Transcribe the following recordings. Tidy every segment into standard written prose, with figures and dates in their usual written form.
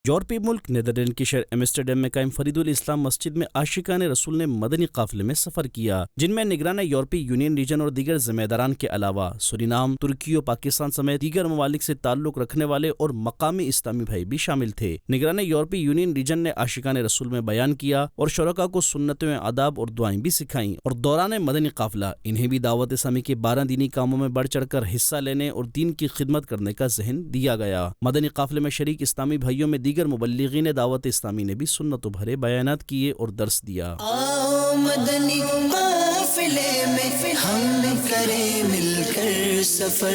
یورپی ملک نیدرلینڈ کے شہر ایمسٹرڈیم میں قائم فرید الاسلام مسجد میں عاشقان رسول نے مدنی قافلے میں سفر کیا، جن میں نگران یورپی یونین ریجن اور دیگر ذمہ داران کے علاوہ سورینام، ترکی اور پاکستان سمیت دیگر ممالک سے تعلق رکھنے والے اور مقامی اسلامی بھائی بھی شامل تھے۔ نگران یورپی یونین ریجن نے عاشقان رسول میں بیان کیا اور شرکاء کو سنتیں، آداب اور دعائیں بھی سکھائیں، اور دوران مدنی قافلہ انہیں بھی دعوت اسلامی کے 12 دینی کاموں میں بڑھ چڑھ کر حصہ لینے اور دین کی خدمت کرنے کا ذہن دیا گیا۔ مدنی قافلے میں شریک اسلامی بھائیوں میں دیگر مبلغین دعوت اسلامی نے بھی سنت بھرے بیانات کیے اور درس دیا۔ آؤ مدنی قافلے میں ہم کریں مل کر سفر،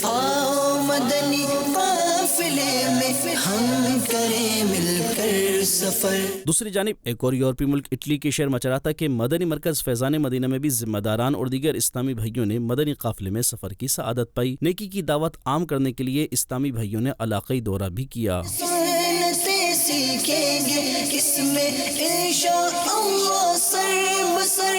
آؤ مدنی قافلے میں ہم کریں مل کر سفر۔ دوسری جانب ایک اور یورپی ملک اٹلی کے شہر مچراتا کے مدنی مرکز فیضان مدینہ میں بھی ذمہ داران اور دیگر اسلامی بھائیوں نے مدنی قافلے میں سفر کی سعادت پائی۔ نیکی کی دعوت عام کرنے کے لیے اسلامی بھائیوں نے علاقائی دورہ بھی کیا۔ سیکھیں گے اس میں انشاءاللہ سر بسر،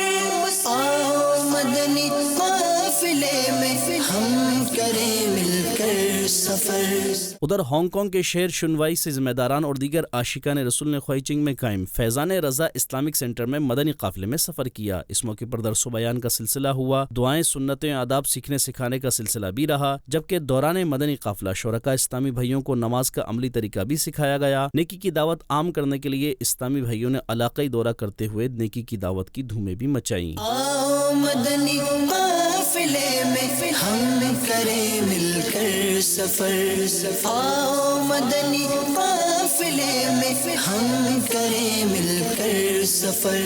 آؤ مدنی قافلے میں ہم کریں مل کر سفر۔ ادھر ہانگ کانگ کے شہر شنوائی سے ذمہ داران اور دیگر عاشقان رسول نے خوائی چنگ میں قائم فیضان رضا اسلامک سینٹر میں مدنی قافلے میں سفر کیا۔ اس موقع پر درس و بیان کا سلسلہ ہوا، دعائیں، سنتیں، آداب سیکھنے سکھانے کا سلسلہ بھی رہا، جبکہ دوران مدنی قافلہ شرکاء اسلامی بھائیوں کو نماز کا عملی طریقہ بھی سکھایا گیا۔ نیکی کی دعوت عام کرنے کے لیے اسلامی بھائیوں نے علاقائی دورہ کرتے ہوئے نیکی کی دعوت کی دھومیں بھی مچائیں۔ آؤ مدنی قافلے میں ہم کریں مل کر سفر، آؤ مدنی قافلے میں ہم کریں مل کر سفر۔